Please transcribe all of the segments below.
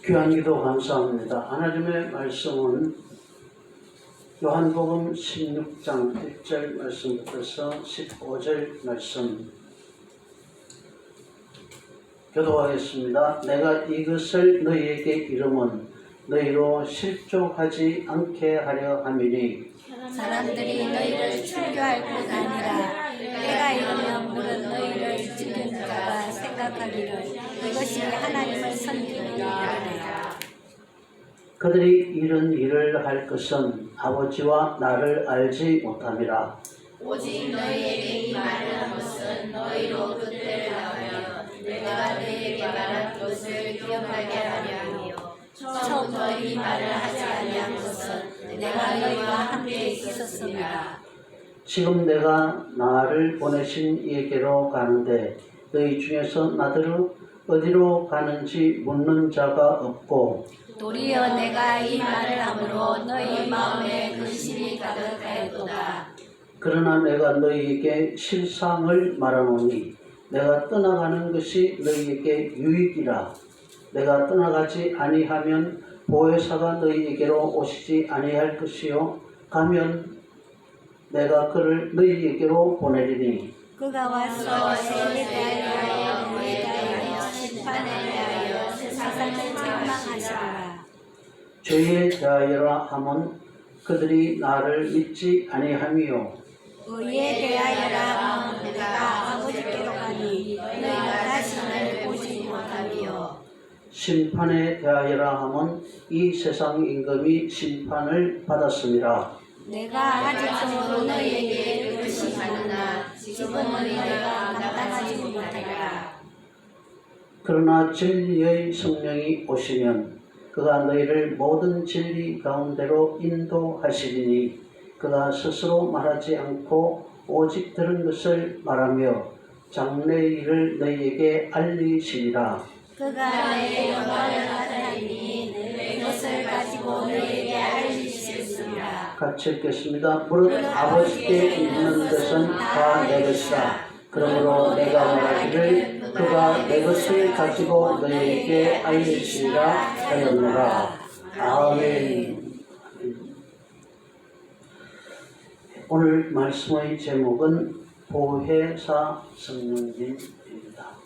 귀한 기도 감사합니다. 하나님의 말씀은 요한복음 16장 1절 말씀부터 15절 말씀 교도하겠습니다. 내가 이것을 너희에게 이름은 너희로 실족하지 않게 하려 함이니 사람들이 너희를 출교할 뿐 아니라 때가 이르면 물은 너희를 죽인 자가 생각하기를 이것이 하나님을 섬기는 일이라. 그들이 이런 일을 할 것은 아버지와 나를 알지 못함이라. 오직 너희에게 이 말을 한 것은 너희로 그 때를 나가며 내가 너희에게 말한 것을 기억하게 하려 함이요 처음부터 이 말을 하지 아니한 것은 내가 너희와 함께 있었습니다. 지금 내가 나를 보내신 이에게로 가는데 너희 중에서 나더러 어디로 가는지 묻는 자가 없고 도리어 내가 이 말을 함으로 너희 마음에 근심이 가득하였도다. 그러나 내가 너희에게 실상을 말하노니 내가 떠나가는 것이 너희에게 유익이라. 내가 떠나가지 아니하면 보혜사가 너희에게로 오시지 아니할 것이요 가면 내가 그를 너희에게로 보내리니 그가 와서 세에 대하여 물에 대하여 심판에 대하여 세상을 책망하시리라. 죄에 대하여라 함은 그들이 나를 믿지 아니함이요 의에 대하여라 함은 내가 아버지께로 가니 너희가 다시는 보지 못하리요. 심판에 대하여라 함은 이 세상 임금이 심판을 받았음이라. 내가 아직도 너희에게 그것이 많으나 지금은 내가 나타나지 못하리라. 그러나 진리의 성령이 오시면 그가 너희를 모든 진리 가운데로 인도하시리니 그가 스스로 말하지 않고 오직 들은 것을 말하며 장래의 일을 너희에게 알리시리라. 그가 내 영광을 나타내니 내 것을 가지고 너희에게 알리시리라. 같이 읽겠습니다. 무릇 아버지께 있는 것은 다 내 것이라. 그러므로 내가 말하기를 그가 내 것을 가지고 너희에게 알리시리라 하였노라. 아멘. 오늘 말씀의 제목은 보혜사 성령님입니다.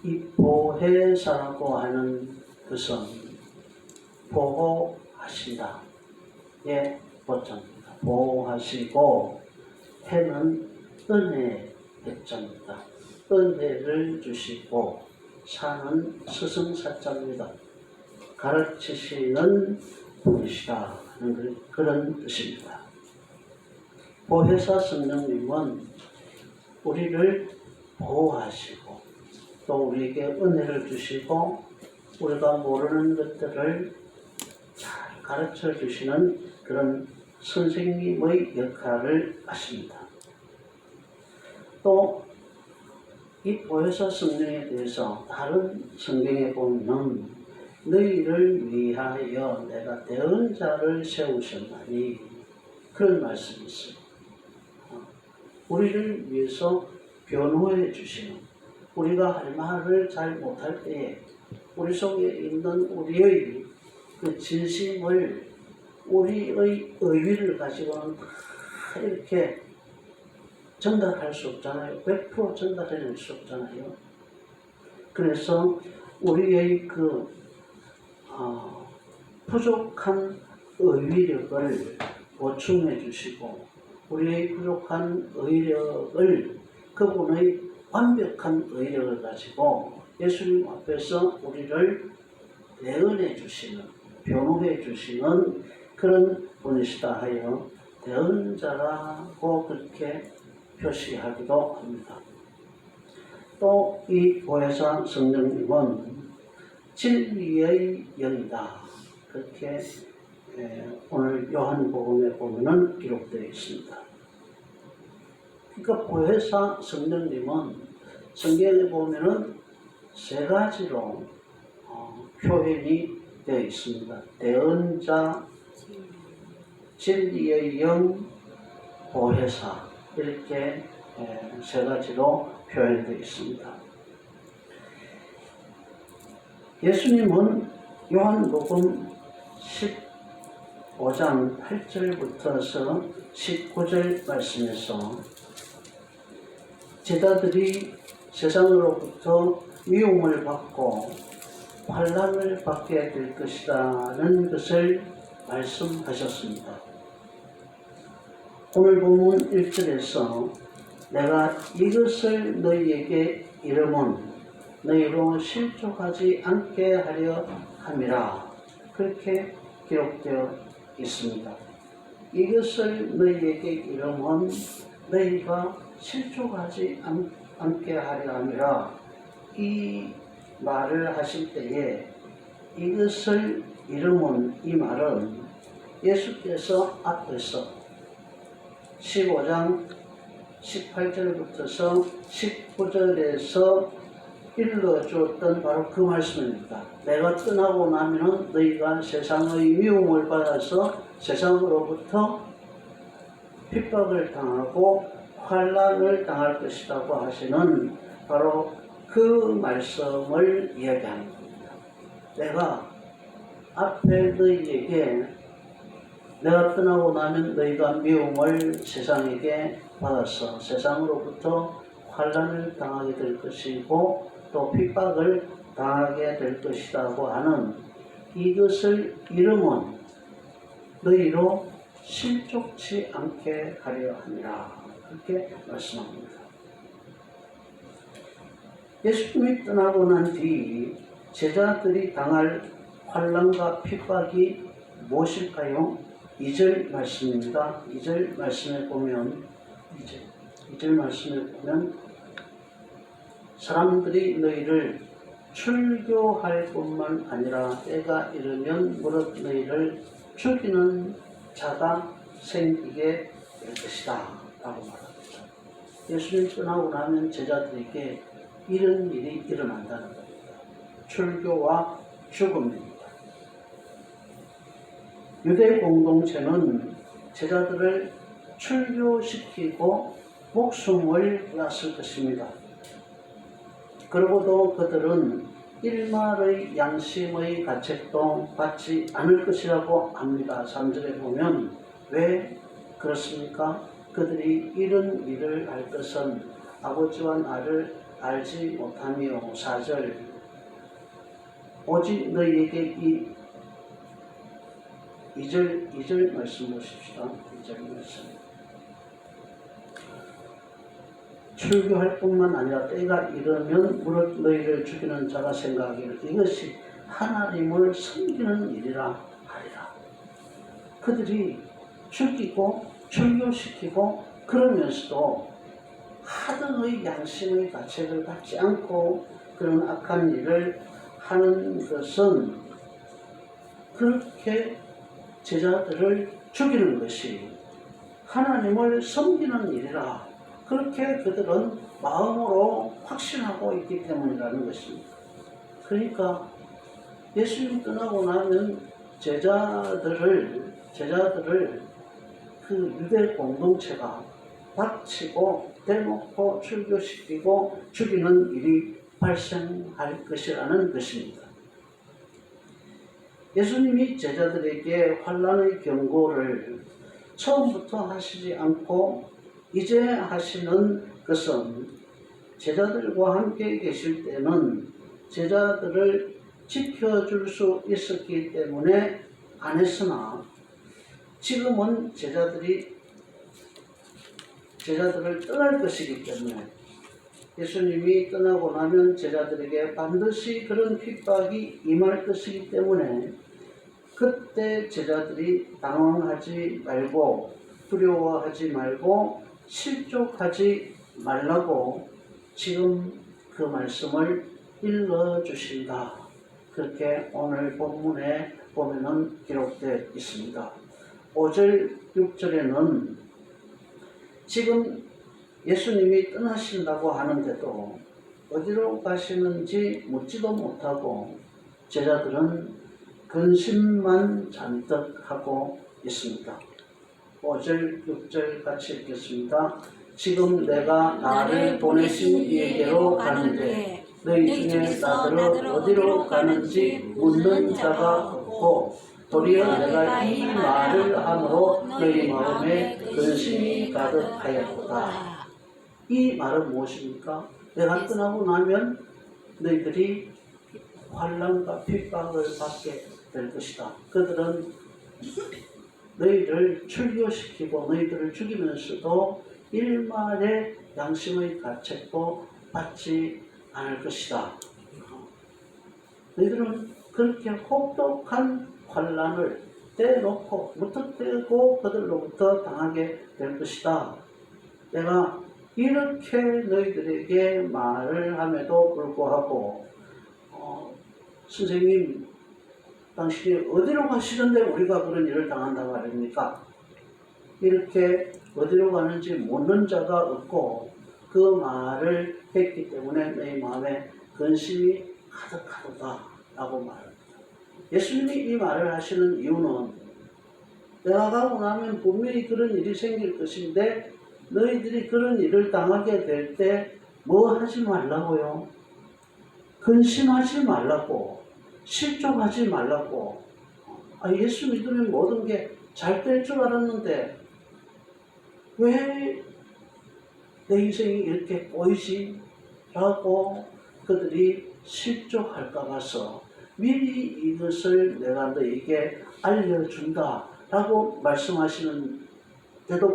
이 보혜사라고 하는 것은 보호하신다. 예, 보자입니다. 보호하시고 해는 은혜의 백자입니다. 은혜를 주시고 사는 스승사자입니다. 가르치시는 분이시다 하는 그런 뜻입니다. 보혜사 성령님은 우리를 보호하시고 또 우리에게 은혜를 주시고 우리가 모르는 것들을 잘 가르쳐 주시는 그런 선생님의 역할을 하십니다. 또 이 보혜사 성령에 대해서 다른 성경에 보면 너희를 위하여 내가 대언자를 세우셨나니 그런 말씀이 있어요. 우리를 위해서 변호해 주시는, 우리가 할 말을 잘 못할 때에 우리 속에 있는 우리의 그 진심을, 우리의 의위를 가지고는 이렇게 전달할 수 없잖아요. 100% 전달해낼 수 없잖아요. 그래서 우리의 그 부족한 의위력을 보충해 주시고 우리의 부족한 의력을 그분의 완벽한 의력을 가지고 예수님 앞에서 우리를 대언해 주시는, 변호해 주시는 그런 분이시다 하여 대언자라고 그렇게 표시하기도 합니다. 또 이 보혜사 성령님은 진리의 영이다. 그렇게 오늘 요한복음에 보면은 기록되어 있습니다. 그러니까 보혜사 성령님은 성경에 보면은 세 가지로 표현이 되어 있습니다. 대언자, 진리의 영, 보혜사 이렇게 세 가지로 표현되어 있습니다. 예수님은 요한복음 15장 8절부터서 19절 말씀에서 제자들이 세상으로부터 미움을 받고 환난을 받게 될 것이라는 것을 말씀하셨습니다. 오늘 본문 1절에서 내가 이것을 너희에게 이름은 너희로 실족하지 않게 하려 함이라 그렇게 기록되어 있습니다. 이것을 너희에게 이름은 너희가 실족하지 않게 하려 함이라 이 말을 하실 때에 이것을 이름은 이 말은 예수께서 앞에서 15장 18절부터서 19절에서 일러주었던 바로 그 말씀입니다. 내가 떠나고 나면 너희가 세상의 미움을 받아서 세상으로부터 핍박을 당하고 환난을 당할 것이라고 하시는 바로 그 말씀을 이야기하는 겁니다. 내가 앞에 너희에게 내가 떠나고 나면 너희가 미움을 세상에게 받아서 세상으로부터 환난을 당하게 될 것이고 또 핍박을 당하게 될 것이라고 하는 이것을 이름은 너희로 실족치 않게 하려 함이라 그렇게 말씀합니다. 예수님이 떠나고 난 뒤 제자들이 당할 환난과 핍박이 무엇일까요? 2절 말씀입니다. 2절 말씀에 보면 2절 말씀에 보면 사람들이 너희를 출교할 뿐만 아니라 때가 이르면 무릇 너희를 죽이는 자가 생기게 될 것이다 라고 말합니다. 예수님 떠나고 나면 제자들에게 이런 일이 일어난다는 겁니다. 출교와 죽음입니다. 유대 공동체는 제자들을 출교시키고 목숨을 빼앗을 것입니다. 그러고도 그들은 일말의 양심의 가책도 받지 않을 것이라고 합니다. 3절에 보면 왜 그렇습니까? 그들이 이런 일을 할 것은 아버지와 나를 알지 못하며 4절 오직 너희에게 2절 말씀 보십시다. 2절 말씀 출교할 뿐만 아니라 때가 이르면 무릇 너희를 죽이는 자가 생각하기를 이것이 하나님을 섬기는 일이라 하리라. 그들이 죽이고 출교시키고 그러면서도 하등의 양심의 가책을 받지 않고 그런 악한 일을 하는 것은 그렇게 제자들을 죽이는 것이 하나님을 섬기는 일이라 그렇게 그들은 마음으로 확신하고 있기 때문이라는 것입니다. 그러니까 예수님 떠나고 나면 제자들을 그 유대 공동체가 닥치고 대놓고 출교시키고 죽이는 일이 발생할 것이라는 것입니다. 예수님이 제자들에게 환난의 경고를 처음부터 하시지 않고 이제 하시는 것은 제자들과 함께 계실 때는 제자들을 지켜줄 수 있었기 때문에 안 했으나 지금은 제자들을 떠날 것이기 때문에 예수님이 떠나고 나면 제자들에게 반드시 그런 핍박이 임할 것이기 때문에 그때 제자들이 당황하지 말고 두려워하지 말고 실족하지 말라고 지금 그 말씀을 일러주신다. 그렇게 오늘 본문에 보면은 기록되어 있습니다. 5절, 6절에는 지금 예수님이 떠나신다고 하는데도 어디로 가시는지 묻지도 못하고 제자들은 근심만 잔뜩 하고 있습니다. 5절, 6절 같이 읽겠습니다. 지금 내가 나를 보내신 이에게로 가는데 너희 중에 나더러 어디로 가는지 묻는 자가 없고 도리어 내가 이 말을 함으로 너희 마음에 근심이 가득하였다. 이 말은 무엇입니까? 내가 떠나고 나면 너희들이 환난과 핍박을 받게 될 것이다. 그들은 너희를 출교시키고 너희들을 죽이면서도 일말의 양심의 가책도 받지 않을 것이다. 너희들은 그렇게 혹독한 환난을 떼놓고 무턱대고 그들로부터 당하게 될 것이다. 내가 이렇게 너희들에게 말을 함에도 불구하고 선생님 당신이 어디로 가시는데 우리가 그런 일을 당한다고 하십니까? 이렇게 어디로 가는지 묻는 자가 없고 그 말을 했기 때문에 너희 마음에 근심이 가득하도다 라고 말합니다. 예수님이 이 말을 하시는 이유는 내가 가고 나면 분명히 그런 일이 생길 것인데 너희들이 그런 일을 당하게 될 때 뭐 하지 말라고요? 근심하지 말라고, 실족하지 말라고. 예수 믿으면 모든 게 잘 될 줄 알았는데 왜 내 인생이 이렇게 꼬이지? 라고 그들이 실족할까 봐서 미리 이것을 내가 너에게 알려준다 라고 말씀하시는데도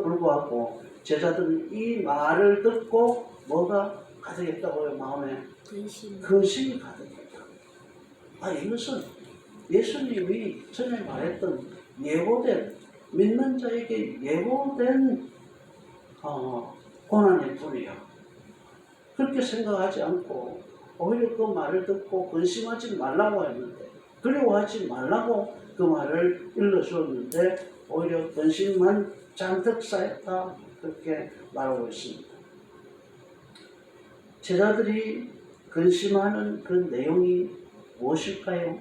불구하고 제자들은 이 말을 듣고 뭐가 가득했다고요? 마음에 근심이 가득했다. 이것은 예수님이 전에 말했던 예고된 믿는 자에게 예고된 고난의 뿐이야. 그렇게 생각하지 않고 오히려 그 말을 듣고 근심하지 말라고 했는데 두려워하지 말라고 그 말을 일러주었는데 오히려 근심만 잔뜩 쌓였다 그렇게 말하고 있습니다. 제자들이 근심하는 그 내용이 무엇일까요?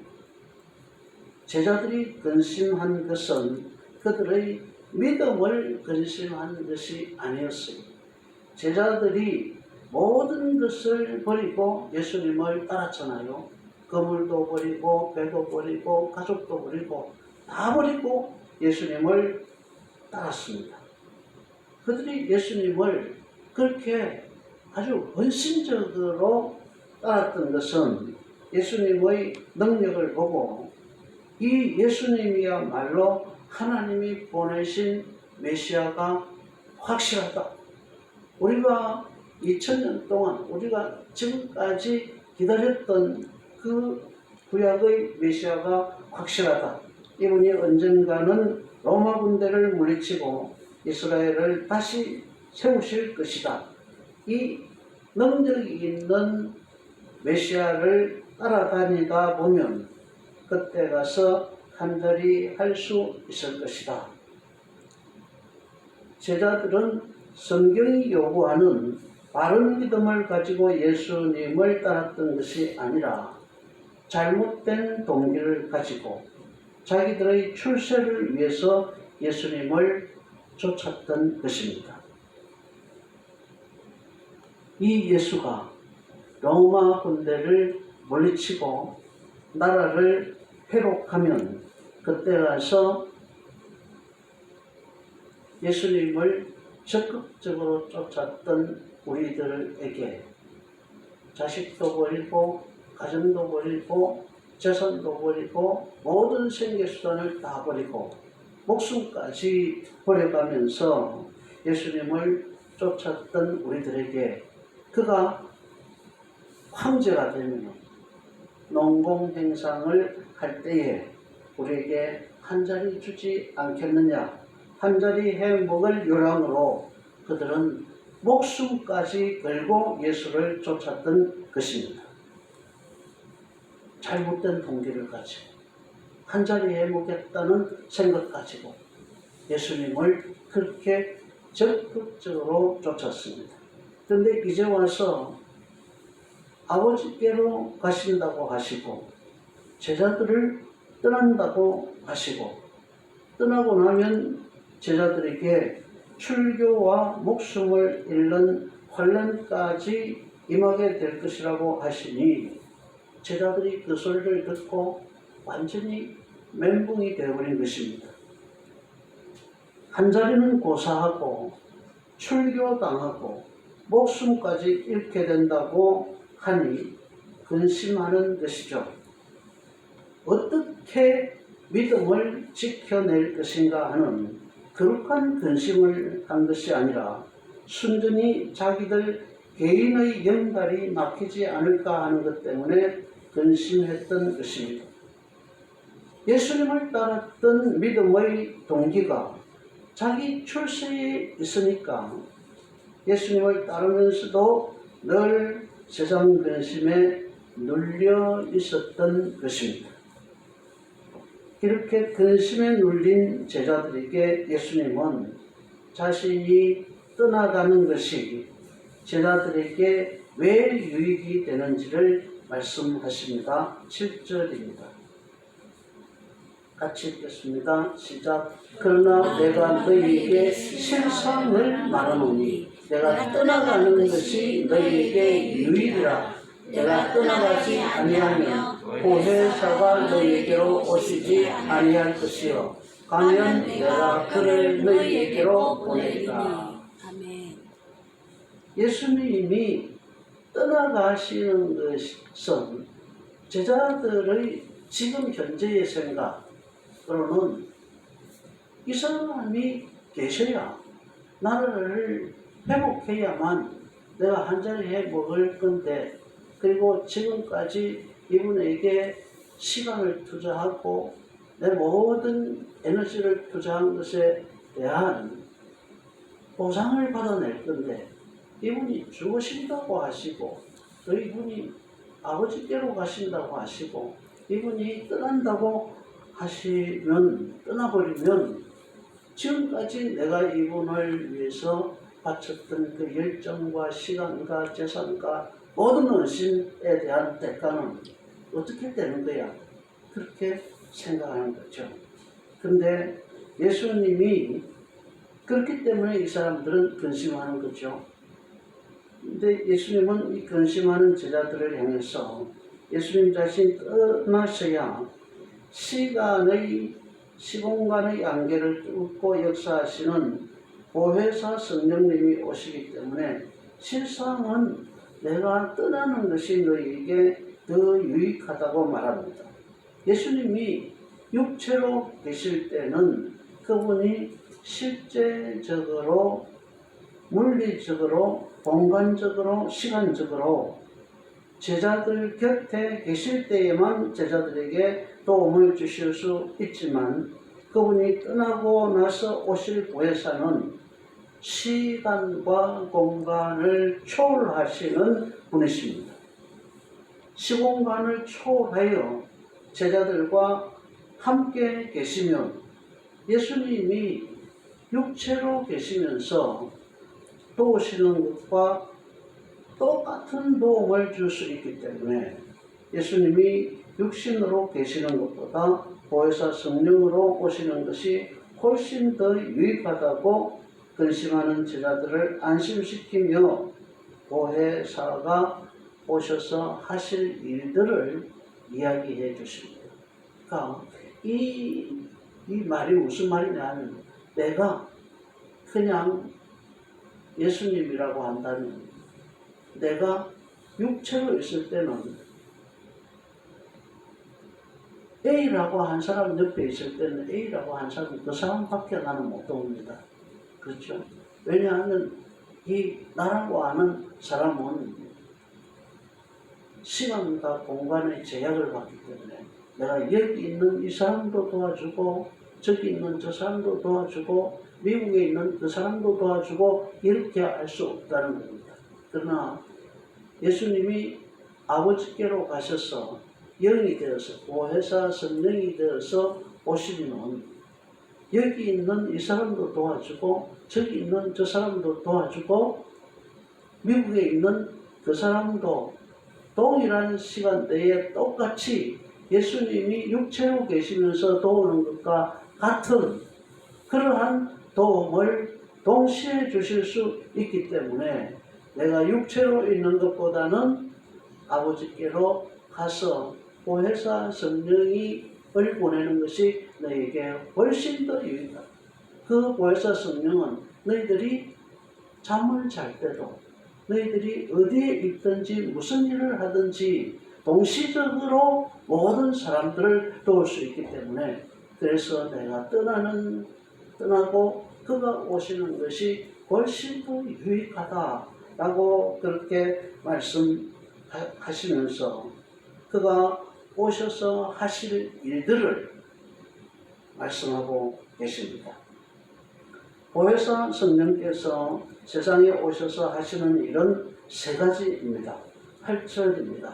제자들이 근심한 것은 그들의 믿음을 근심한 것이 아니었어요. 제자들이 모든 것을 버리고 예수님을 따랐잖아요. 거물도 버리고 배도 버리고 가족도 버리고 다 버리고 예수님을 따랐습니다. 그들이 예수님을 그렇게 아주 헌신적으로 따랐던 것은 예수님의 능력을 보고 이 예수님이야말로 하나님이 보내신 메시아가 확실하다. 우리가 2000년 동안 우리가 지금까지 기다렸던 그 구약의 메시아가 확실하다. 이분이 언젠가는 로마 군대를 물리치고 이스라엘을 다시 세우실 것이다. 이 능력이 있는 메시아를 따라다니다 보면 그때 가서 간절히 할 수 있을 것이다. 제자들은 성경이 요구하는 바른 믿음을 가지고 예수님을 따랐던 것이 아니라 잘못된 동기를 가지고 자기들의 출세를 위해서 예수님을 쫓았던 것입니다. 이 예수가 로마 군대를 물리치고 나라를 회복하면 그때 가서 예수님을 적극적으로 쫓았던 우리들에게 자식도 버리고 가정도 버리고 재산도 버리고 모든 생계수단을 다 버리고 목숨까지 버려가면서 예수님을 쫓았던 우리들에게 그가 황제가 되면 농공행상을 할 때에 우리에게 한 자리 주지 않겠느냐. 한 자리 해 먹을 요량으로 그들은 목숨까지 걸고 예수를 쫓았던 것입니다. 잘못된 동기를 가지고 한 자리 해 먹겠다는 생각 가지고 예수님을 그렇게 적극적으로 쫓았습니다. 그런데 이제 와서 아버지께로 가신다고 하시고 제자들을 떠난다고 하시고 떠나고 나면 제자들에게 출교와 목숨을 잃는 환난까지 임하게 될 것이라고 하시니 제자들이 그 소리를 듣고 완전히 멘붕이 되어버린 것입니다. 한 자리는 고사하고 출교당하고 목숨까지 잃게 된다고 하니 근심하는 것이죠. 어떻게 믿음을 지켜낼 것인가 하는 거룩한 근심을 한 것이 아니라 순전히 자기들 개인의 영달이 막히지 않을까 하는 것 때문에 근심했던 것입니다. 예수님을 따랐던 믿음의 동기가 자기 출세에 있으니까 예수님을 따르면서도 늘 세상 근심에 눌려 있었던 것입니다. 이렇게 근심에 눌린 제자들에게 예수님은 자신이 떠나가는 것이 제자들에게 왜 유익이 되는지를 말씀하십니다. 7절입니다. 같이 읽겠습니다. 시작. 그러나 내가 너희에게 실상을 말하노니 내가 떠나가는 것이 너희에게 유익이라. 내가 떠나가지 아니하면 보혜사가 너희에게로 오시지 아니할 것이요 가면 내가 그를 너희에게로 보내리라. 아멘. 예수님이 떠나가시는 것은 제자들의 지금 현재의 생각으로는 이 사람이 계셔야 나를 회복해야만 내가 한자리에 먹을 건데, 그리고 지금까지 이분에게 시간을 투자하고 내 모든 에너지를 투자한 것에 대한 보상을 받아낼 건데, 이분이 죽으신다고 하시고 또 이분이 아버지께로 가신다고 하시고 이분이 떠난다고 하시면, 떠나버리면 지금까지 내가 이분을 위해서 바쳤던 그 열정과 시간과 재산과 모든 헌신에 대한 대가는 어떻게 되는 거야? 그렇게 생각하는 거죠. 그런데 예수님이 그렇기 때문에 이 사람들은 근심하는 거죠. 근데 예수님은 이 근심하는 제자들을 향해서 예수님 자신 떠나셔야 시공간의 안개를 뚫고 역사하시는 보혜사 성령님이 오시기 때문에 실상은 내가 떠나는 것이 너희에게 더 유익하다고 말합니다. 예수님이 육체로 계실 때는 그분이 실제적으로 물리적으로 공간적으로 시간적으로 제자들 곁에 계실 때에만 제자들에게 도움을 주실 수 있지만 그분이 떠나고 나서 오실 보혜사는 시간과 공간을 초월하시는 분이십니다. 시공간을 초월하여 제자들과 함께 계시면 예수님이 육체로 계시면서 도우시는 것과 똑같은 도움을 줄 수 있기 때문에 예수님이 육신으로 계시는 것보다 보혜사 성령으로 오시는 것이 훨씬 더 유익하다고 근심하는 제자들을 안심시키며 보혜사가 오셔서 하실 일들을 이야기해 주십니다. 그러니까 이 말이 무슨 말이냐면, 내가 그냥 예수님이라고 한다면 내가 육체로 있을 때는 A라고 한 사람 옆에 있을 때는 A라고 한 사람, 그 사람밖에 나는 못 돕니다. 그렇죠? 왜냐하면 이 나라고 하는 사람은 시간과 공간의 제약을 받기 때문에 내가 여기 있는 이 사람도 도와주고 저기 있는 저 사람도 도와주고 미국에 있는 그 사람도 도와주고 이렇게 할 수 없다는 겁니다. 그러나 예수님이 아버지께로 가셔서 영이 되어서 보혜사 성령이 되어서 오시면 여기 있는 이 사람도 도와주고 저기 있는 저 사람도 도와주고 미국에 있는 그 사람도 동일한 시간대에 똑같이 예수님이 육체로 계시면서 도우는 것과 같은 그러한 도움을 동시에 주실 수 있기 때문에 내가 육체로 있는 것보다는 아버지께로 가서 보혜사 성령이 보내는 것이 너에게 훨씬 더 유익하다. 그 보혜사 성령은 너희들이 잠을 잘 때도 너희들이 어디에 있든지 무슨 일을 하든지 동시적으로 모든 사람들을 도울 수 있기 때문에 그래서 내가 떠나고 그가 오시는 것이 훨씬 더 유익하다라고 그렇게 말씀하시면서 그가 오셔서 하실 일들을 말씀하고 계십니다. 보혜사 성령께서 세상에 오셔서 하시는 일은 세 가지입니다. 8절입니다.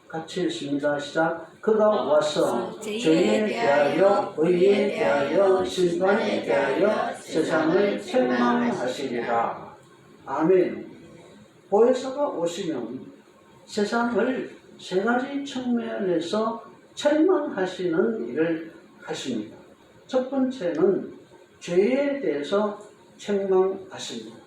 같이 읽습니다. 시작. 그가 와서 죄에 대하여 의에 대하여 심판에 대하여 세상을 책망하시리라. 아멘. 보혜사가 오시면 세상을 세 가지 측면에서 책망하시는 일을 하십니다. 첫 번째는 죄에 대해서 책망하십니다.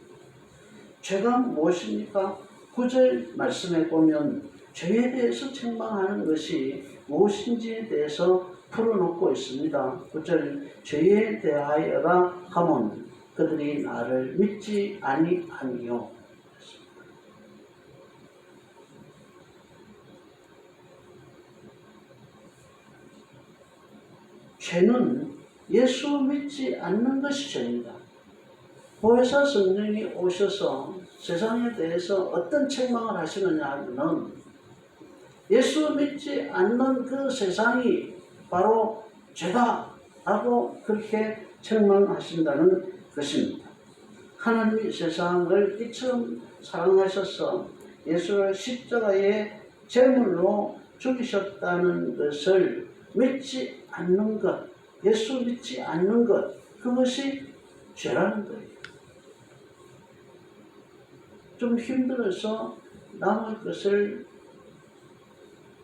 죄가 무엇입니까? 9절 말씀에 보면 죄에 대해서 책망하는 것이 무엇인지에 대해서 풀어놓고 있습니다. 9절 죄에 대하여라 하면 그들이 나를 믿지 아니하니요. 죄는 예수 믿지 않는 것이 죄입니다. 보혜사 성령이 오셔서 세상에 대해서 어떤 책망을 하시느냐 하면 예수 믿지 않는 그 세상이 바로 죄다 라고 그렇게 책망하신다는 것입니다. 하나님이 세상을 이처럼 사랑하셔서 예수를 십자가의 제물로 죽이셨다는 것을 믿지 않는 것, 예수 믿지 않는 것, 그것이 죄라는 거예요. 좀 힘들어서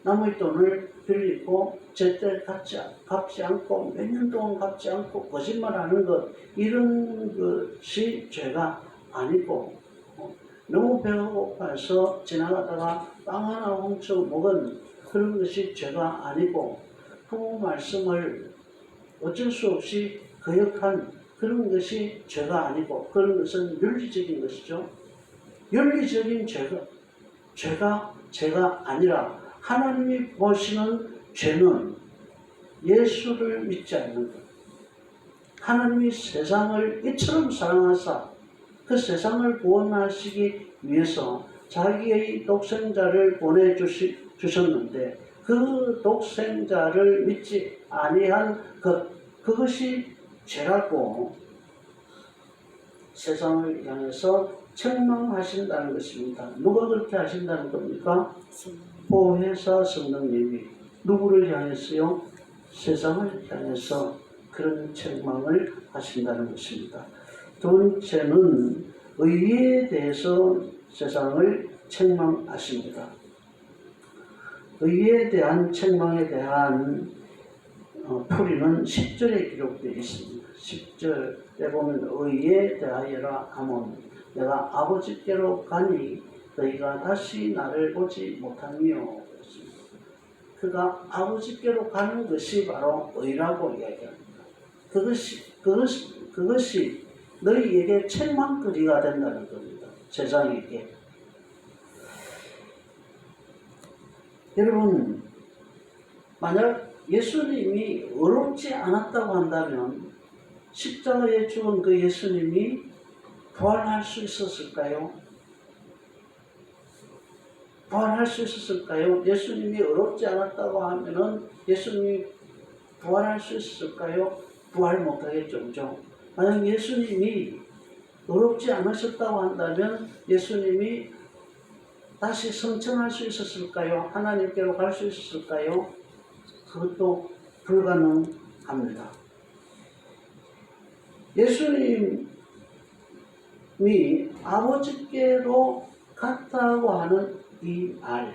남의 돈을 빌리고 제때 갚지 않고 몇 년 동안 갚지 않고 거짓말하는 것, 이런 것이 죄가 아니고 너무 배가 고파서 지나가다가 빵 하나 훔쳐 먹은 그런 것이 죄가 아니고 부모 말씀을 어쩔 수 없이 거역한 그런 것이 죄가 아니고 그런 것은 윤리적인 것이죠. 윤리적인 죄가 아니라 하나님이 보시는 죄는 예수를 믿지 않는 것. 하나님이 세상을 이처럼 사랑하사 그 세상을 구원하시기 위해서 자기의 독생자를 보내주셨는데 그 독생자를 믿지 아니한 그것이 죄라고 세상을 향해서 책망하신다는 것입니다. 누가 그렇게 하신다는 겁니까? 보혜사 성령님이 누구를 향해서요? 세상을 향해서 그런 책망을 하신다는 것입니다. 두 번째는 의에 대해서 세상을 책망하십니다. 의에 대한 책망에 대한 풀이는 10절에 기록되어 있습니다. 10절에 보면 의에 대하여라 하면 내가 아버지께로 가니 너희가 다시 나를 보지 못하니요. 그가 아버지께로 가는 것이 바로 의라고 이야기합니다. 그것이 너희에게 책망거리가 된다는 겁니다. 세상에게. 여러분, 만약 예수님이 의롭지 않았다고 한다면 십자가에 죽은 그 예수님이 부활할 수 있었을까요? 부활할 수 있었을까요? 예수님이 의롭지 않았다고 하면은 예수님이 부활할 수 있었을까요? 부활 못하겠죠, 그죠? 만약 예수님이 의롭지 않으셨다고 한다면 예수님이 다시 성천할 수 있었을까요? 하나님께로 갈 수 있었을까요? 그것도 불가능합니다. 예수님이 아버지께로 갔다고 하는 이 말,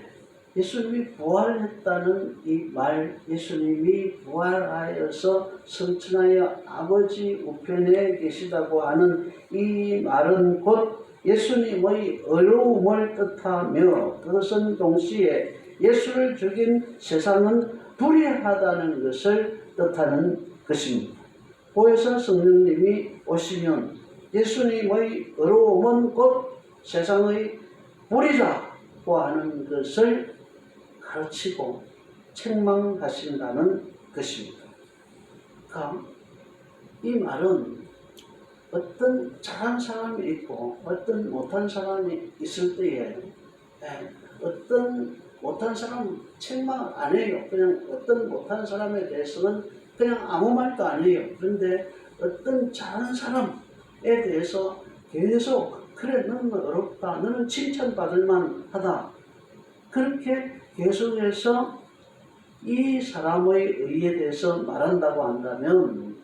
예수님이 부활했다는 이 말, 예수님이 부활하여서 성천하여 아버지 우편에 계시다고 하는 이 말은 곧 예수님의 어려움을 뜻하며 그것은 동시에 예수를 죽인 세상은 불의하다는 것을 뜻하는 것입니다. 보혜사 성령님이 오시면 예수님의 어려움은 곧 세상의 불의라고 하는 것을 가르치고 책망하신다는 것입니다. 그러니까 이 말은 어떤 잘한 사람이 있고 어떤 못한 사람이 있을 때에 어떤 못한 사람 책망 안 해요. 그냥 어떤 못한 사람에 대해서는 그냥 아무 말도 안 해요. 그런데 어떤 잘한 사람에 대해서 계속 그래 너는 어렵다. 너는 칭찬받을 만하다. 그렇게 계속해서 이 사람의 의에 대해서 말한다고 한다면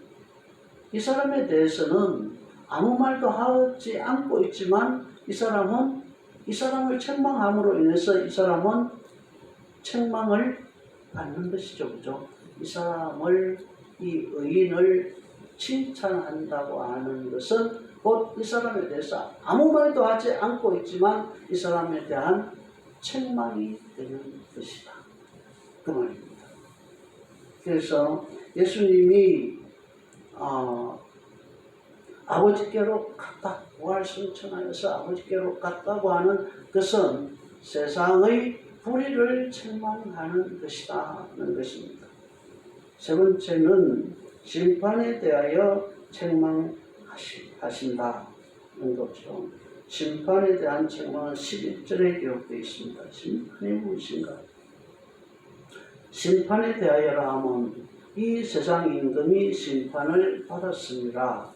이 사람에 대해서는 아무 말도 하지 않고 있지만 이 사람을 책망함으로 인해서 이 사람은 책망을 받는 것이죠. 그죠? 이 사람을, 이 의인을 칭찬한다고 하는 것은 곧 이 사람에 대해서 아무 말도 하지 않고 있지만 이 사람에 대한 책망이 되는 것이다. 그 말입니다. 그래서 예수님이 아버지께로 갔다, 부활승천하여서 아버지께로 갔다고 하는 것은 세상의 불의를 책망하는 것이다는 것입니다. 세 번째는 심판에 대하여 책망하신다는 거죠. 심판에 대한 책망은 11절에 기록되어 있습니다. 심판이 무엇인가? 심판에 대하여라 하면 이 세상 임금이 심판을 받았습니다.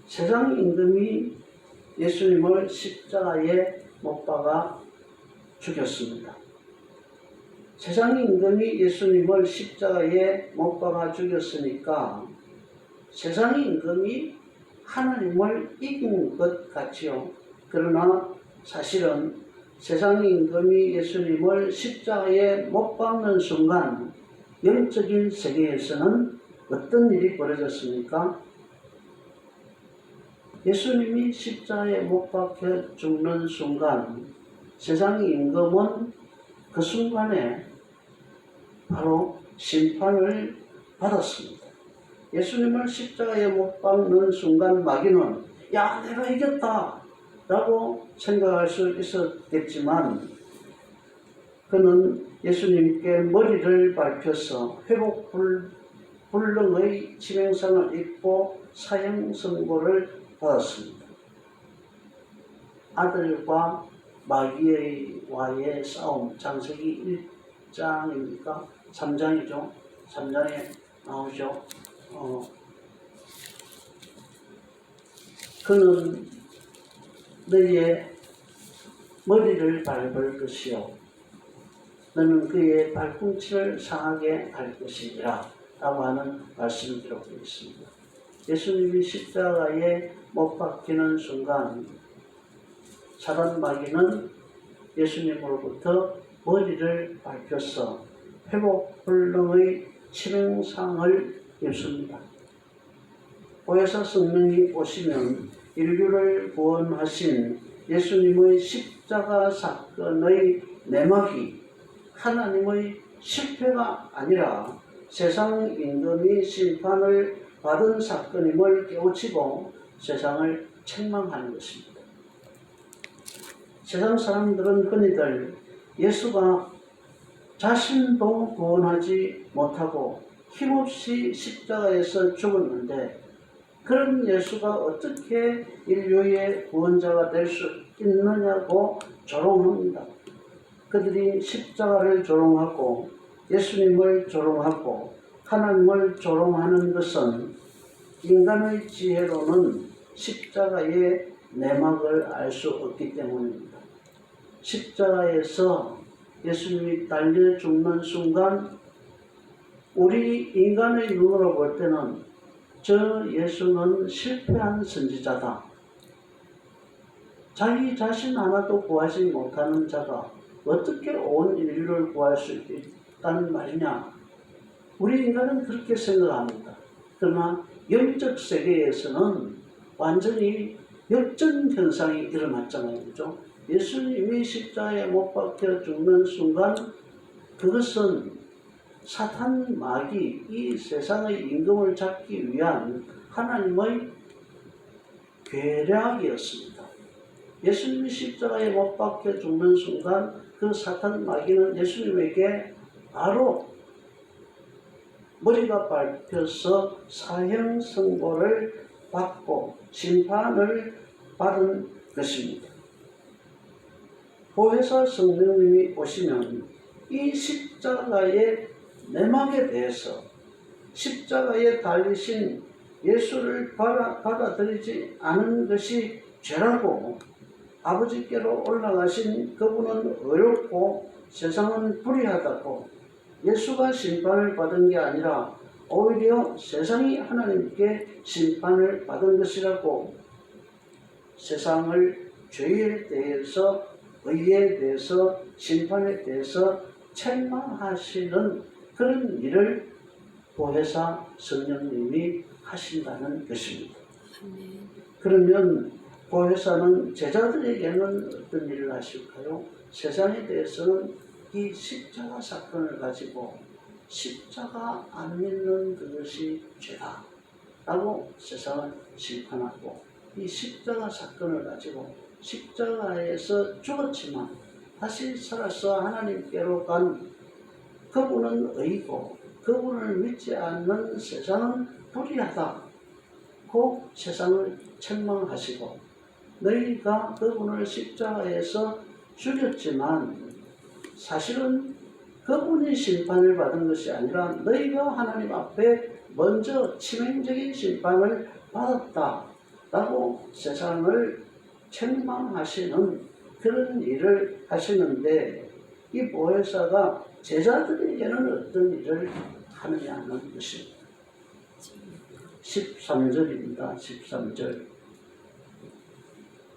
세상 임금이 예수님을 십자가에 못 박아 죽였습니다. 세상 임금이 예수님을 십자가에 못 박아 죽였으니까 세상 임금이 하나님을 이긴 것 같지요. 그러나 사실은 세상 임금이 예수님을 십자가에 못 박는 순간 영적인 세계에서는 어떤 일이 벌어졌습니까? 예수님이 십자가에 못 박혀 죽는 순간 세상 임금은 그 순간에 바로 심판을 받았습니다. 예수님을 십자가에 못 박는 순간 마귀는 야 내가 이겼다 라고 생각할 수 있었겠지만 그는 예수님께 머리를 밟혀서 회복불능의 치명상을 입고 사형선고를 받았습니다. 아들과 마귀와의 싸움, 창세기 1장입니까? 3장이죠. 3장에 나오죠. 그는 너의 머리를 밟을 것이요 너는 그의 발꿈치를 상하게 할 것이니라 라고 하는 말씀이 기록되어 있습니다. 예수님이 십자가에 못 박히는 순간 사단 마귀는 예수님으로부터 머리를 밟혀서 회복불능의 치명상을 입습니다. 보혜사 성령이 오시면 인류를 구원하신 예수님의 십자가 사건의 내막이 하나님의 실패가 아니라 세상 임금이 심판을 받은 사건임을 깨우치고 세상을 책망하는 것입니다. 세상 사람들은 흔히들 예수가 자신도 구원하지 못하고 힘없이 십자가에서 죽었는데 그런 예수가 어떻게 인류의 구원자가 될 수 있느냐고 조롱합니다. 그들이 십자가를 조롱하고 예수님을 조롱하고 하나님을 조롱하는 것은 인간의 지혜로는 십자가의 내막을 알 수 없기 때문입니다. 십자가에서 예수님이 달려 죽는 순간 우리 인간의 눈으로 볼 때는 저 예수는 실패한 선지자다. 자기 자신 하나도 구하지 못하는 자가 어떻게 온 인류를 구할 수 있다는 말이냐? 우리 인간은 그렇게 생각합니다. 그러나 영적 세계에서는 완전히 역전 현상이 일어났잖아요. 그죠? 예수님이 십자가에 못 박혀 죽는 순간 그것은 사탄 마귀 이 세상의 임금을 잡기 위한 하나님의 계략이었습니다. 예수님이 십자가에 못 박혀 죽는 순간 그 사탄 마귀는 예수님에게 바로 머리가 밟혀서 사형 선고를 받고 심판을 받은 것입니다. 보혜사 성령님이 오시면 이 십자가의 내막에 대해서 십자가에 달리신 예수를 받아들이지 않은 것이 죄라고 아버지께로 올라가신 그분은 어렵고 세상은 불의하다고 예수가 심판을 받은 게 아니라 오히려 세상이 하나님께 심판을 받은 것이라고 세상을 죄에 대해서 의에 대해서 심판에 대해서 책망하시는 그런 일을 보혜사 성령님이 하신다는 것입니다. 그러면 보혜사는 제자들에게는 어떤 일을 하실까요? 세상에 대해서는 이 십자가 사건을 가지고 십자가 안 믿는 그것이 죄다 라고 세상을 심판하고 이 십자가 사건을 가지고 십자가에서 죽었지만 다시 살아서 하나님께로 간 그분은 의고 그분을 믿지 않는 세상은 불의하다고 세상을 책망하시고 너희가 그분을 십자가에서 죽였지만 사실은 그분이 심판을 받은 것이 아니라 너희가 하나님 앞에 먼저 치명적인 심판을 받았다라고 세상을 책망하시는 그런 일을 하시는데 이 보혜사가 제자들에게는 어떤 일을 하느냐는 것입니다. 13절입니다. 13절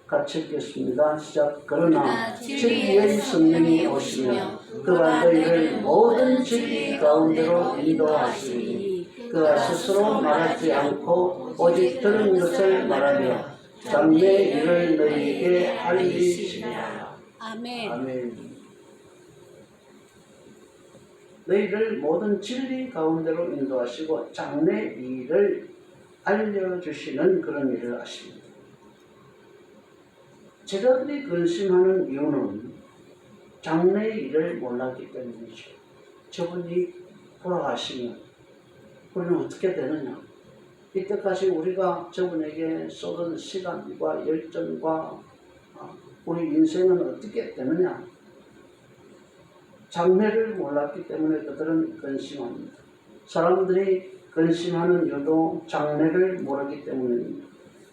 같이 읽겠습니다. 시작. 그러나 진리의 성령이 오시며 그가 너희를 모든 진리 가운데로 인도하시니 그가 스스로 말하지 않고 오직 들은 것을 말하며 장래 일을 너희에게 알리시리라. 아멘. 아멘. 너희를 모든 진리 가운데로 인도하시고 장래 일을 알려주시는 그런 일을 하십니다. 제자들이 근심하는 이유는 장래의 일을 몰랐기 때문이죠. 저분이 돌아가시면 우리는 어떻게 되느냐? 이때까지 우리가 저분에게 쏟은 시간과 열정과 우리 인생은 어떻게 되느냐? 장래를 몰랐기 때문에 그들은 근심합니다. 사람들이 근심하는 이유도 장래를 모르기 때문입니다.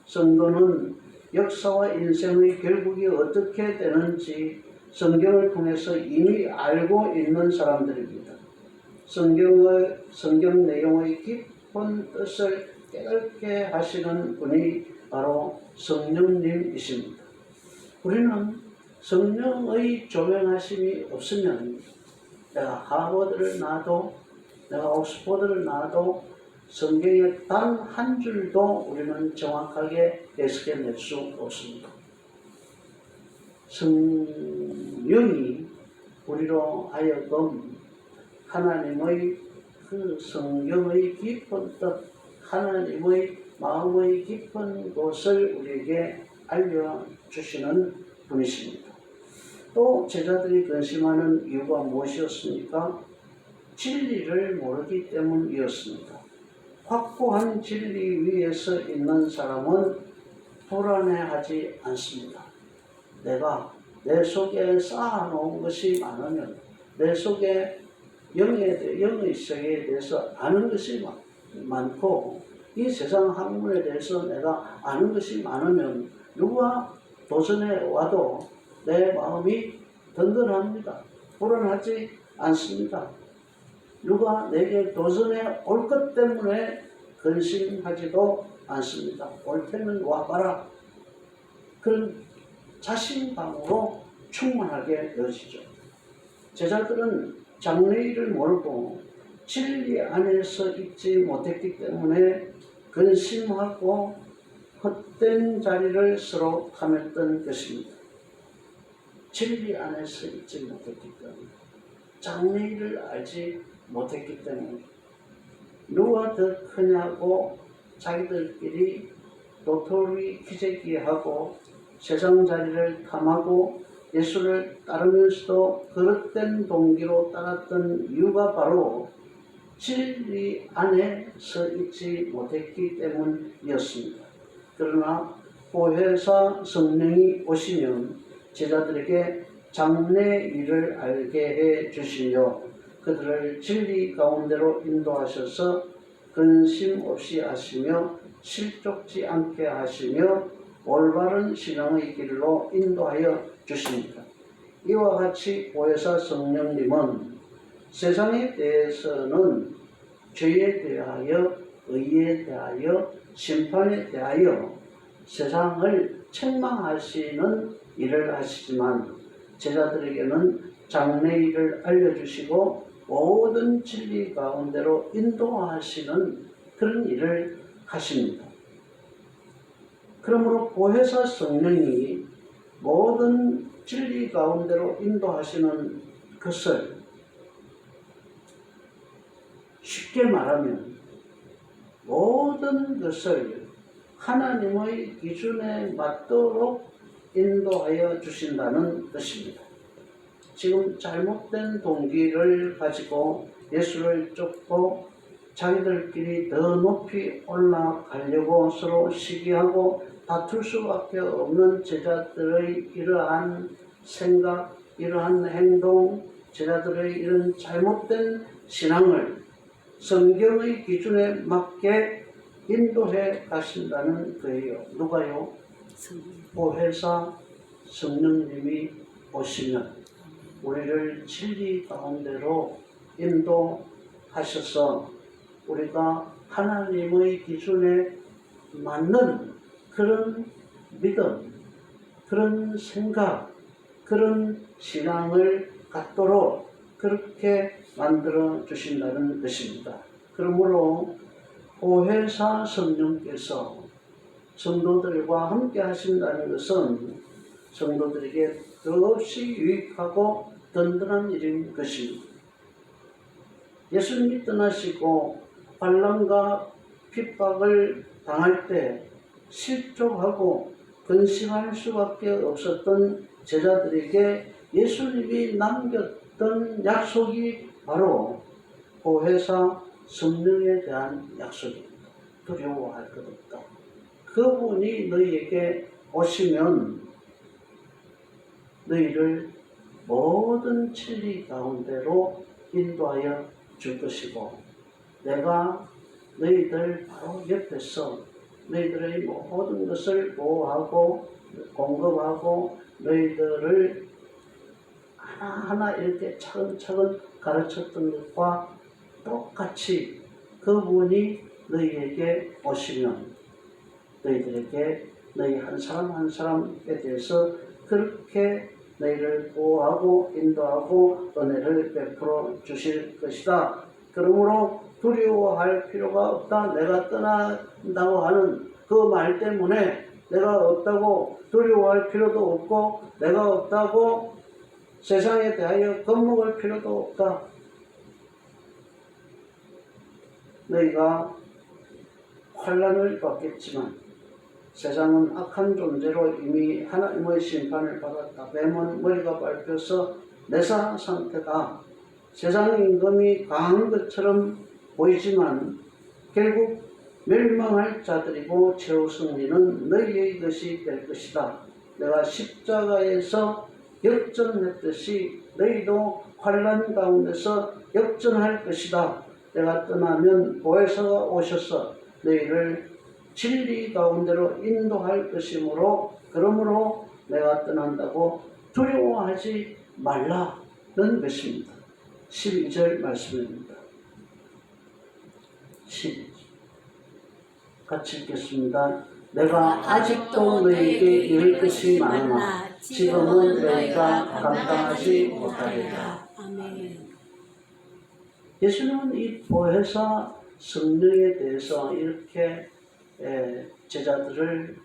성도는 역사와 인생의 결국이 어떻게 되는지 성경을 통해서 이미 알고 있는 사람들입니다. 성경 내용의 깊은 뜻을 깨닫게 하시는 분이 바로 성령님이십니다. 우리는 성령의 조명하심이 없으면 내가 하버드를 나와도 내가 옥스퍼드를 나와도 성경의 단 한 줄도 우리는 정확하게 해석해낼 수 없습니다. 성령이 우리로 하여금 하나님의 그 성경의 깊은 뜻, 하나님의 마음의 깊은 것을 우리에게 알려주시는 분이십니다. 또 제자들이 근심하는 이유가 무엇이었습니까? 진리를 모르기 때문이었습니다. 확고한 진리 위에서 있는 사람은 불안해하지 않습니다. 내가 내 속에 쌓아놓은 것이 많으면 내 속에 영의 세계에 대해서 아는 것이 많고 이 세상 학문에 대해서 내가 아는 것이 많으면 누가 도전해 와도 내 마음이 든든합니다. 불안하지 않습니다. 누가 내게 도전해 올 것 때문에 근심하지도 않습니다. 올 테면 와봐라. 그런 자신감으로 충만하게 되어지죠. 제자들은 장래일을 모르고 진리 안에서 있지 못했기 때문에 근심하고 헛된 자리를 서로 탐했던 것입니다. 진리 안에서 있지 못했기 때문에, 장래일을 알지 못했기 때문에 누가 더 크냐고 자기들끼리 도토리 키재기하고 세상 자리를 탐하고 예수를 따르면서도 그릇된 동기로 따랐던 이유가 바로 진리 안에서 있지 못했기 때문이었습니다. 그러나 보혜사 성령이 오시면 제자들에게 장래 일을 알게 해 주시며 그들을 진리 가운데로 인도하셔서 근심 없이 하시며 실족지 않게 하시며 올바른 신앙의 길로 인도하여 주십니다. 이와 같이 보혜사 성령님은 세상에 대해서는 죄에 대하여, 의에 대하여, 심판에 대하여 세상을 책망하시는 일을 하시지만 제자들에게는 장래일을 알려주시고 모든 진리 가운데로 인도하시는 그런 일을 하십니다. 그러므로 보혜사 성령이 모든 진리 가운데로 인도하시는 것을 쉽게 말하면 모든 것을 하나님의 기준에 맞도록 인도하여 주신다는 뜻입니다. 지금 잘못된 동기를 가지고 예수를 쫓고 자기들끼리 더 높이 올라가려고 서로 시기하고 다툴 수밖에 없는 제자들의 이러한 생각, 이러한 행동, 제자들의 이런 잘못된 신앙을 성경의 기준에 맞게 인도해 가신다는 거예요. 누가요? 보혜사 성령님이 오시면 우리를 진리 가운데로 인도하셔서 우리가 하나님의 기준에 맞는 그런 믿음, 그런 생각, 그런 신앙을 갖도록 그렇게 만들어 주신다는 것입니다. 그러므로 보혜사 성령께서 성도들과 함께 하신다는 것은 성도들에게 더없이 유익하고 든든한 일인 것입니다. 예수님이 떠나시고 환난과 핍박을 당할 때 실족하고 근심할 수밖에 없었던 제자들에게 예수님이 남겼던 약속이 바로 보혜사 성령에 대한 약속입니다. 두려워할 것 없다. 그분이 너희에게 오시면 너희를 모든 진리 가운데로 인도하여 줄 것이고 내가 너희들 바로 옆에서 너희들의 모든 것을 보호하고 공급하고 너희들을 하나하나 이렇게 차근차근 가르쳤던 것과 똑같이 그분이 너희에게 오시면 너희들에게 너희 한 사람 한 사람에 대해서 그렇게 너희를 보호하고 인도하고 은혜를 베풀어 주실 것이다. 그러므로 두려워할 필요가 없다. 내가 떠난다고 하는 그 말 때문에 내가 없다고 두려워할 필요도 없고 내가 없다고 세상에 대하여 겁먹을 필요도 없다. 너희가 환난을 받겠지만 세상은 악한 존재로 이미 하나님의 심판을 받았다. 뱀은 머리가 밟혀서 내사 상태다. 세상 임금이 강한 것처럼 보이지만 결국 멸망할 자들이고 최후 승리는 너희의 것이 될 것이다. 내가 십자가에서 역전했듯이 너희도 환난 가운데서 역전할 것이다. 내가 떠나면 보혜사가 오셔서 너희를 진리 가운데로 인도할 것이므로 그러므로 내가 떠난다고 두려워하지 말라는 것입니다. 12절 말씀입니다. 12절 같이 읽겠습니다. 내가 아직도 너희에게 이를 것이 많으나 지금은 너희가 감당하지 못하리라. 아멘. 예수님은 이 보혜사 성령에 대해서 이렇게 제자들을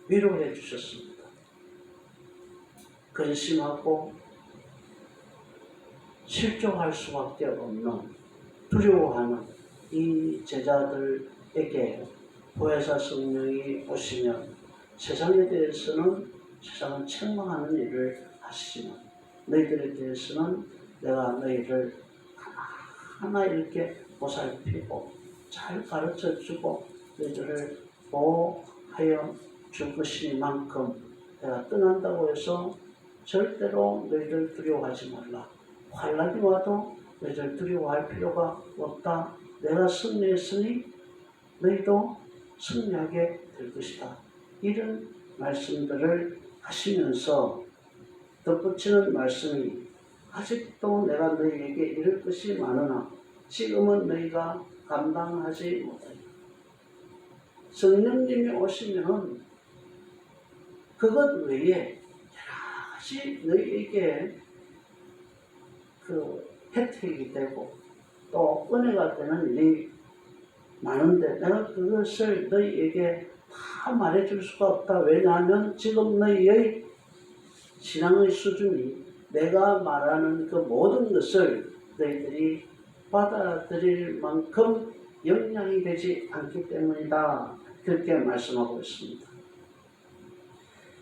위로해 주셨습니다. 근심하고 실족할 수밖에 없는, 두려워하는 이 제자들에게 보혜사 성령이 오시면 세상에 대해서는 세상은 책망하는 일을 하시지만 너희들에 대해서는 내가 너희를 하나 이렇게 보살피고 잘 가르쳐주고 너희들을 보호하여 줄 것이니만큼 내가 떠난다고 해서 절대로 너희들 두려워하지 말라. 환난이 와도 너희들 두려워할 필요가 없다. 내가 승리했으니 너희도 승리하게 될 것이다. 이런 말씀들을 하시면서 덧붙이는 말씀이 아직도 내가 너희에게 이럴 것이 많으나 지금은 너희가 감당하지 못하리라. 성령님이 오시면 그것 외에 여러 가지 너희에게 그 혜택이 되고 또 은혜가 되는 일이 많은데 내가 그것을 너희에게 다 말해줄 수가 없다. 왜냐하면 지금 너희의 신앙의 수준이 내가 말하는 그 모든 것을 너희들이 받아들일 만큼 영향이 되지 않기 때문이다. 그렇게 말씀하고 있습니다.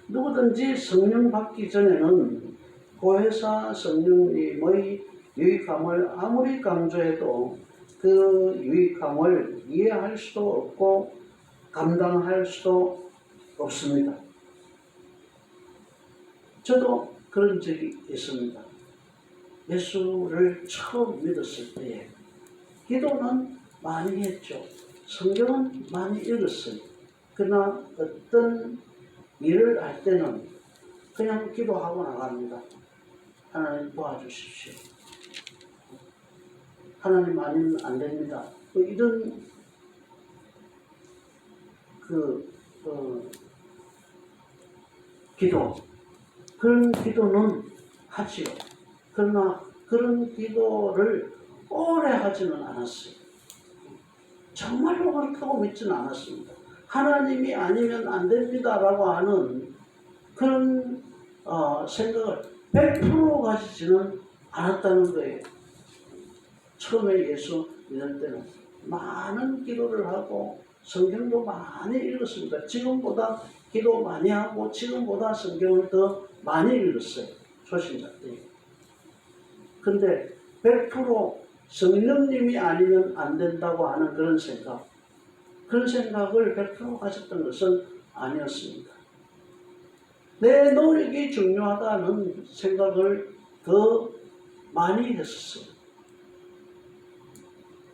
누구든지 성령 받기 전에는 보혜사 성령님의 유익함을 아무리 강조해도 그 유익함을 이해할 수도 없고 감당할 수도 없습니다. 저도 그런 적이 있습니다. 예수를 처음 믿었을 때에 기도는 많이 했죠. 성경은 많이 읽었어요. 그러나 어떤 일을 할 때는 그냥 기도하고 나갑니다. 하나님 도와주십시오. 하나님 아니면 안 됩니다. 이런 기도, 그런 기도는 하지요. 그러나 그런 기도를 오래 하지는 않았어요. 정말로 그렇다고 믿지는 않았습니다. 하나님이 아니면 안 됩니다라고 하는 그런 생각을 100% 가지지는 않았다는 거예요. 처음에 예수 믿을 때는 많은 기도를 하고 성경도 많이 읽었습니다. 지금보다 기도 많이 하고 지금보다 성경을 더 많이 읽었어요. 초신자 때. 근데 100% 성령님이 아니면 안 된다고 하는 그런 생각을 100% 가졌던 것은 아니었습니다. 내 노력이 중요하다는 생각을 더 많이 했었어요.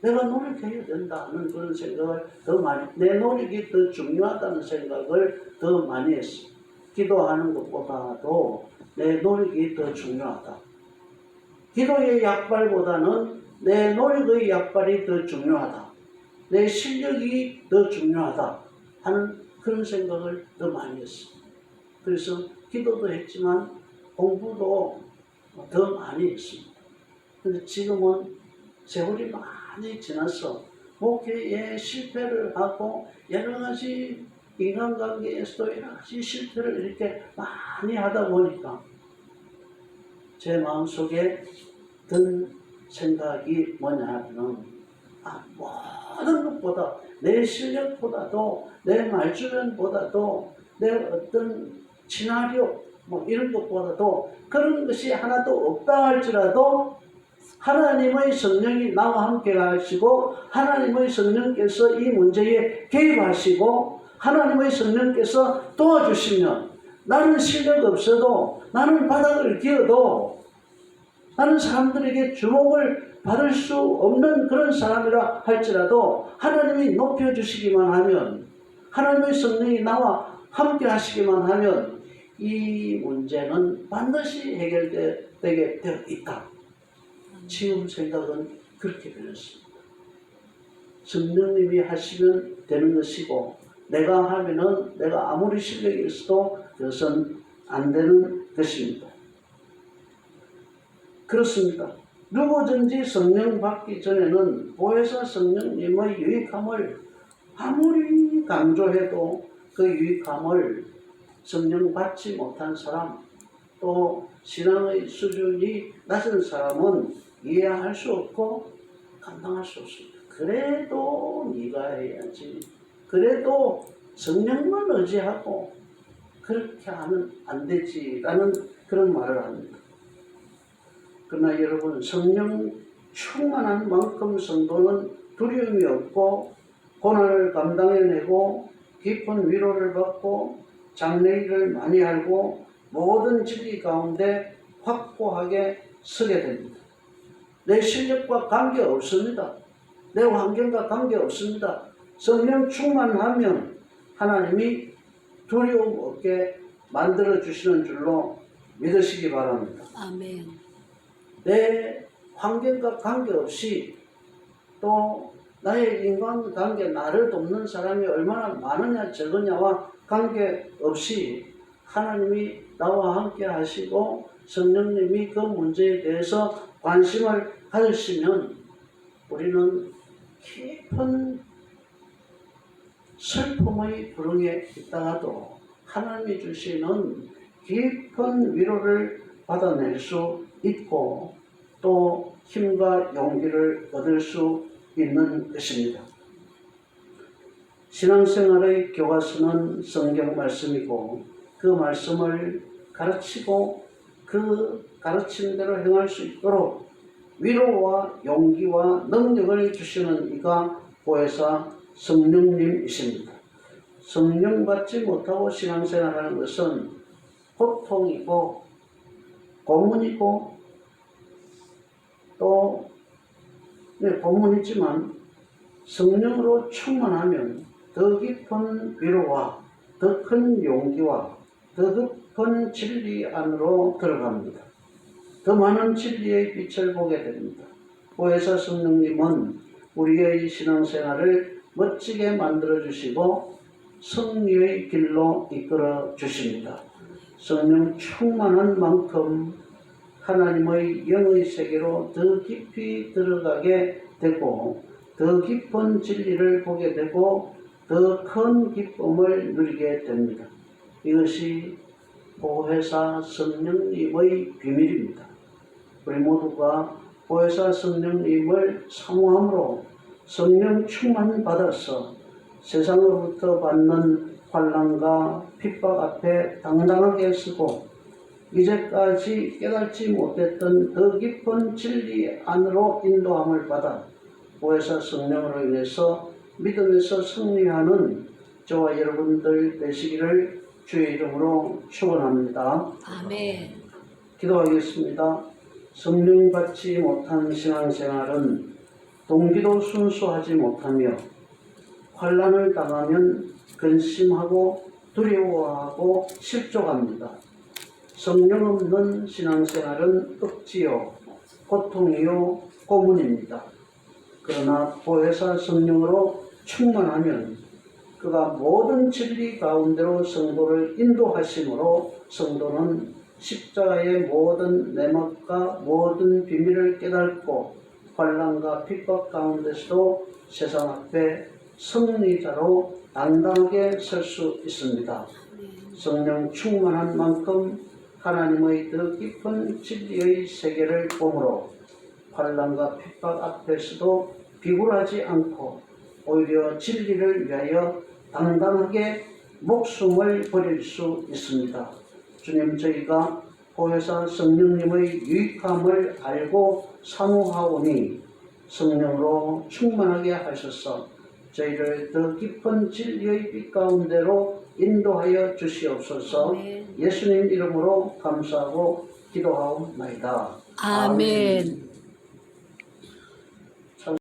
내가 노력해야 된다는 그런 생각을 더 많이, 내 노력이 더 중요하다는 생각을 더 많이 했어요. 기도하는 것보다도 내 노력이 더 중요하다. 기도의 약발보다는 내 노력의 약발이 더 중요하다. 내 실력이 더 중요하다 하는 그런 생각을 더 많이 했어요. 그래서 기도도 했지만 공부도 더 많이 했습니다. 그런데 지금은 세월이 많이 지나서 목회에 실패를 하고 여러 가지 인간관계에서도 여러 가지 실패를 이렇게 많이 하다 보니까 제 마음속에 든 생각이 뭐냐면 모든 것보다 내 실력보다도 내 말주변보다도 내 어떤 시나리오 이런 것보다도 그런 것이 하나도 없다 할지라도 하나님의 성령이 나와 함께 하시고 하나님의 성령께서 이 문제에 개입하시고 하나님의 성령께서 도와주시면 나는 실력 없어도 나는 바닥을 기어도 나는 사람들에게 주목을 받을 수 없는 그런 사람이라 할지라도 하나님이 높여주시기만 하면 하나님의 성령이 나와 함께 하시기만 하면 이 문제는 반드시 해결되게 되어 있다. 지금 생각은 그렇게 변했습니다. 성령님이 하시면 되는 것이고 내가 하면은 내가 아무리 실력이 있어도 그것은 안 되는 것입니다. 그렇습니다. 누구든지 성령 받기 전에는 보혜사 성령님의 유익함을 아무리 강조해도 그 유익함을 성령 받지 못한 사람, 또 신앙의 수준이 낮은 사람은 이해할 수 없고 감당할 수 없습니다. 그래도 네가 해야지. 그래도 성령만 의지하고 그렇게 하면 안 되지라는 그런 말을 합니다. 그러나 여러분, 성령 충만한 만큼 성도는 두려움이 없고 고난을 감당해내고 깊은 위로를 받고 장래일을 많이 알고 모든 진리 가운데 확고하게 서게 됩니다. 내 실력과 관계없습니다. 내 환경과 관계없습니다. 성령 충만하면 하나님이 두려움 없게 만들어주시는 줄로 믿으시기 바랍니다. 아멘. 내 환경과 관계없이 또 나의 인간관계, 나를 돕는 사람이 얼마나 많으냐 적으냐와 관계없이 하나님이 나와 함께 하시고 성령님이 그 문제에 대해서 관심을 가지시면 우리는 깊은 슬픔의 불응에 있다가도 하나님이 주시는 깊은 위로를 받아낼 수 있고 또 힘과 용기를 얻을 수 있는 것입니다. 신앙생활의 교과서는 성경 말씀이고 그 말씀을 가르치고 그 가르치는 대로 행할 수 있도록 위로와 용기와 능력을 주시는 이가 보혜사 성령님이십니다. 성령 받지 못하고 신앙생활하는 것은 고통이고 고문이고 또 고문이지만 성령으로 충만하면 더 깊은 위로와 더 큰 용기와 더 깊은 진리 안으로 들어갑니다. 더 많은 진리의 빛을 보게 됩니다. 보혜사 성령님은 우리의 신앙생활을 멋지게 만들어주시고 승리의 길로 이끌어 주십니다. 성령 충만한 만큼 하나님의 영의 세계로 더 깊이 들어가게 되고 더 깊은 진리를 보게 되고 더 큰 기쁨을 누리게 됩니다. 이것이 보혜사 성령님의 비밀입니다. 우리 모두가 보혜사 성령님을 사모함으로 성령 충만 받아서 세상으로부터 받는 환난과 핍박 앞에 당당하게 서고 이제까지 깨닫지 못했던 더 깊은 진리 안으로 인도함을 받아 보혜사 성령으로 인해서 믿음에서 승리하는 저와 여러분들 되시기를 주의 이름으로 축원합니다. 아멘. 기도하겠습니다. 성령 받지 못한 신앙생활은 동기도 순수하지 못하며 환난을 당하면 근심하고 두려워하고 실족합니다. 성령 없는 신앙생활은 억지요, 고통이요, 고문입니다. 그러나 보혜사 성령으로 충만하면 그가 모든 진리 가운데로 성도를 인도하심으로 성도는 십자가의 모든 내막과 모든 비밀을 깨닫고 환난과 핍박 가운데서도 세상 앞에 승리자로 당당하게 설 수 있습니다. 성령 충만한 만큼 하나님의 더 깊은 진리의 세계를 보므로 환난과 핍박 앞에서도 비굴하지 않고 오히려 진리를 위하여 당당하게 목숨을 버릴 수 있습니다. 주님, 저희가 보혜사 성령님의 유익함을 알고 사모하오니 성령으로 충만하게 하셔서 저희를 더 깊은 진리의 빛 가운데로 인도하여 주시옵소서. 예수님 이름으로 감사하고 기도하옵나이다. 아멘.